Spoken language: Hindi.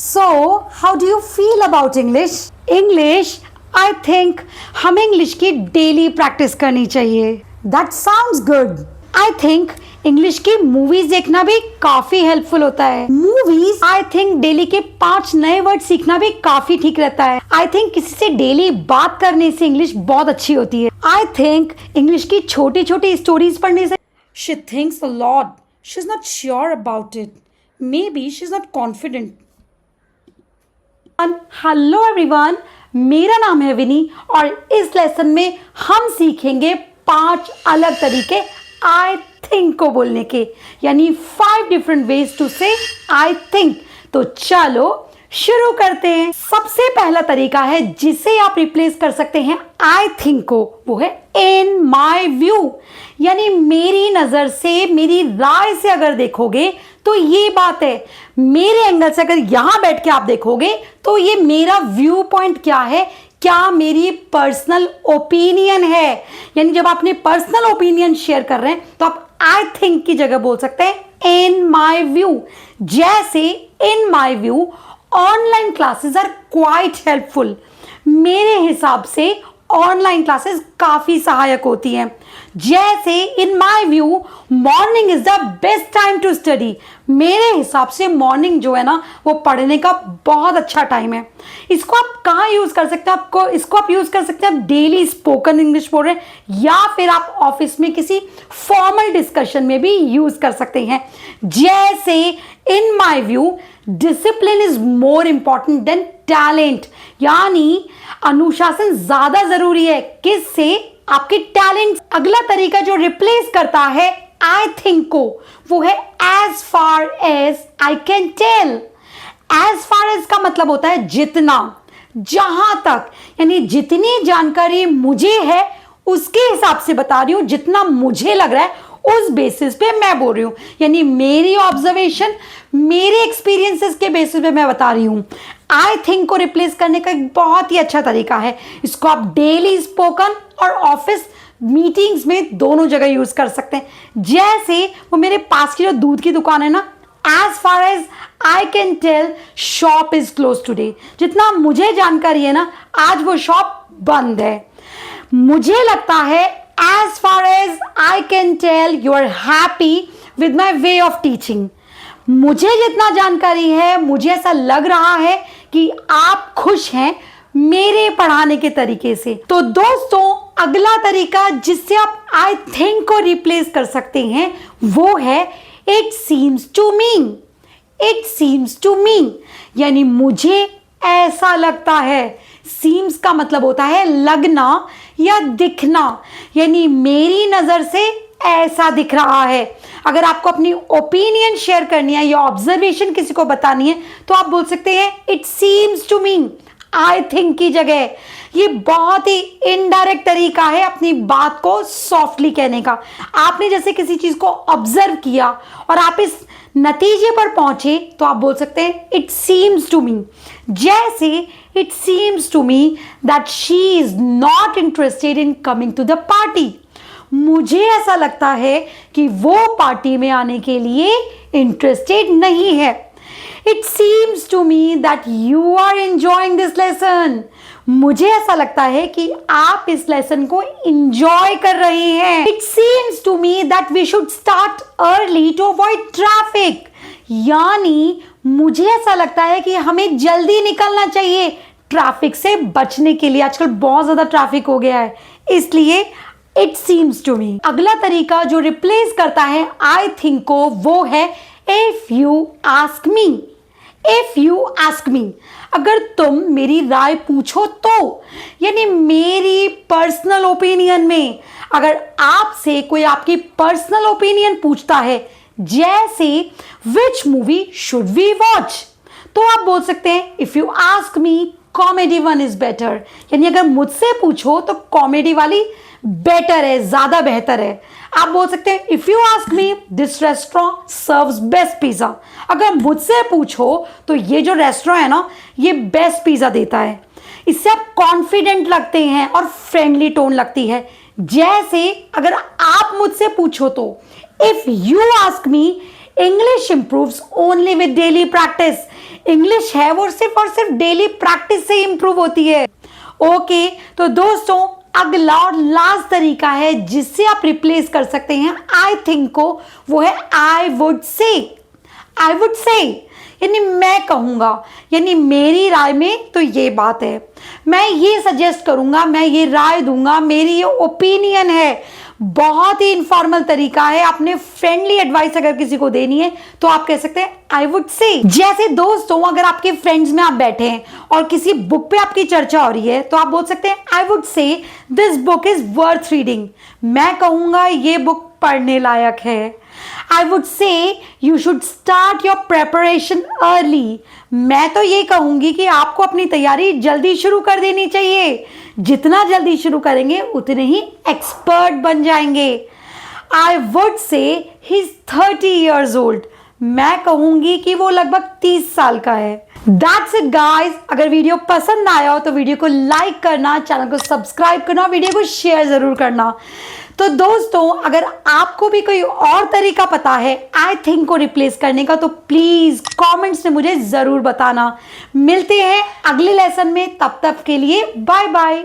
So, how do you feel about English? English, I think हमें इंग्लिश की डेली प्रैक्टिस करनी चाहिए. That sounds good. I think English की मूवीज देखना भी काफी हेल्पफुल होता है. मूवीज आई थिंक डेली के 5 नए वर्ड सीखना भी काफी ठीक रहता है. आई थिंक किसी से डेली बात करने से इंग्लिश बहुत अच्छी होती है. आई थिंक इंग्लिश की छोटी छोटी स्टोरीज पढ़ने से she thinks a lot. She's not sure about it. Maybe she's not confident. Hello everyone, मेरा नाम है विनी और इस लेसन में हम सीखेंगे 5 अलग तरीके आई थिंक को बोलने के, यानी 5 डिफरेंट वेज टू से आई थिंक. तो चलो शुरू करते हैं. सबसे पहला तरीका है जिसे आप रिप्लेस कर सकते हैं आई थिंक को, वो है इन माई व्यू, यानी मेरी नजर से, मेरी राय से अगर देखोगे तो ये बात है. मेरे एंगल से अगर यहां बैठ के आप देखोगे तो ये मेरा व्यू पॉइंट क्या है, क्या मेरी पर्सनल ओपिनियन है. यानी जब आपने पर्सनल ओपिनियन शेयर कर रहे हैं तो आप आई थिंक की जगह बोल सकते हैं इन माई व्यू. जैसे in my view online classes are quite helpful. मेरे हिसाब से ऑनलाइन क्लासेस काफी सहायक होती हैं. जैसे in my view morning is the best time to study. मेरे हिसाब से मॉर्निंग जो है ना वो पढ़ने का बहुत अच्छा टाइम है. इसको आप कहाँ यूज कर सकते हैं? इसको आप यूज कर सकते हैं आप डेली स्पोकन इंग्लिश बोल रहे हैं, या फिर आप ऑफिस में किसी फॉर्मल डिस्कशन में भी यूज कर सकते हैं. जैसे in my view discipline is more important than talent, यानी अनुशासन ज्यादा जरूरी है किससे? आपके टैलेंट. अगला तरीका जो रिप्लेस करता है आई थिंक को वो है as far as I can tell. As far as का मतलब होता है जितना, जहां तक, यानी जितनी जानकारी मुझे है उसके हिसाब से बता रही हूं. जितना मुझे लग रहा है उस बेसिस पे मैं बोल रही हूं, यानी मेरी ऑब्जर्वेशन, मेरे एक्सपीरियंसेस के बेसिस पे मैं बता रही हूं. आई थिंक को रिप्लेस करने का एक बहुत ही अच्छा तरीका है. इसको आप डेली स्पोकन और ऑफिस मीटिंग्स में दोनों जगह यूज कर सकते हैं. जैसे वो मेरे पास की जो दूध की दुकान है ना, as far as I can tell shop is close today. जितना मुझे जानकारी है ना, आज वो शॉप बंद है. मुझे लगता है as far as I can tell you are happy with my way of teaching. मुझे जितना जानकारी है, मुझे ऐसा लग रहा है कि आप खुश हैं मेरे पढ़ाने के तरीके से. तो दोस्तों, अगला तरीका जिससे आप आई थिंक को रिप्लेस कर सकते हैं वो है it seems to me. It seems to me यानी मुझे ऐसा लगता है. सीम्स का मतलब होता है लगना या दिखना, यानी मेरी नजर से ऐसा दिख रहा है. अगर आपको अपनी ओपिनियन शेयर करनी है या ऑब्जर्वेशन किसी को बतानी है तो आप बोल सकते हैं it seems to me I think की जगह. ये बहुत ही इनडायरेक्ट तरीका है अपनी बात को सॉफ्टली कहने का. आपने जैसे किसी चीज को ऑब्जर्व किया और आप इस नतीजे पर पहुंचे तो आप बोल सकते हैं इट सीम्स टू मी. जैसे it seems to me that she is not interested in coming to the party. मुझे ऐसा लगता है कि वो पार्टी में आने के लिए इंटरेस्टेड नहीं है. It seems to me that you are enjoying this lesson. मुझे ऐसा लगता है कि आप इस लेसन को एंजॉय कर रहे हैं. It seems to me that we should start early to avoid traffic, यानी मुझे ऐसा लगता है कि हमें जल्दी निकलना चाहिए ट्रैफिक से बचने के लिए. आजकल बहुत ज्यादा ट्रैफिक हो गया है, इसलिए इट सीम्स टू मी. अगला तरीका जो रिप्लेस करता है आई थिंक को वो है if you ask me. If you ask मी, अगर तुम मेरी राय पूछो तो, यानी मेरी पर्सनल ओपिनियन में अगर आपसे कोई आपकी पर्सनल ओपिनियन पूछता है, जैसे which movie should we watch, तो आप बोल सकते हैं if you ask me comedy one is better. यानी अगर मुझसे पूछो तो कॉमेडी वाली बेटर है, ज्यादा बेहतर है. आप बोल सकते हैं if you ask me this restaurant serves best pizza. अगर मुझसे पूछो तो ये जो रेस्टोरेंट है ना ये बेस्ट पिज्जा देता है. इससे आप कॉन्फिडेंट लगते हैं और फ्रेंडली टोन लगती है. जैसे अगर आप मुझसे पूछो तो if you ask me English improves only with daily practice. English है वो सिर्फ और सिर्फ डेली प्रैक्टिस से इंप्रूव होती है। ओके, तो दोस्तों अगला और लास्ट तरीका है जिससे आप रिप्लेस कर सकते हैं आई थिंक को, वो है I would say. I would say यानी मैं कहूँगा, यानी मेरी राय में तो ये बात है, मैं ये सजेस्ट करूँगा, मैं ये राय दूंगा, मेरी ये ओपिनियन है। बहुत ही इनफॉर्मल तरीका है, अपने फ्रेंडली एडवाइस अगर किसी को देनी है तो आप कह सकते हैं आई वुड से। जैसे दोस्तों अगर आपके फ्रेंड्स में आप बैठे हैं और किसी बुक पे आपकी चर्चा हो रही है तो आप बोल सकते हैं I would say this book is worth reading. मैं कहूँगा ये बुक पढ़ने लायक है। I would say you should start your preparation early. मैं तो ये कहूंगी कि आपको अपनी तैयारी जल्दी शुरू कर देनी चाहिए। जितना जल्दी शुरू करेंगे उतने ही एक्सपर्ट बन जाएंगे। I would say he's 30 years old. मैं कहूंगी कि वो लगभग 30 साल का है। That's it guys. अगर वीडियो पसंद आया हो तो वीडियो को लाइक करना, चैनल को सब्सक्राइब करना, वीडियो को शेयर जरूर करना। तो दोस्तों अगर आपको भी कोई और तरीका पता है आई थिंक को रिप्लेस करने का तो प्लीज कमेंट्स में मुझे जरूर बताना। मिलते हैं अगले लेसन में, तब तक के लिए बाय बाय।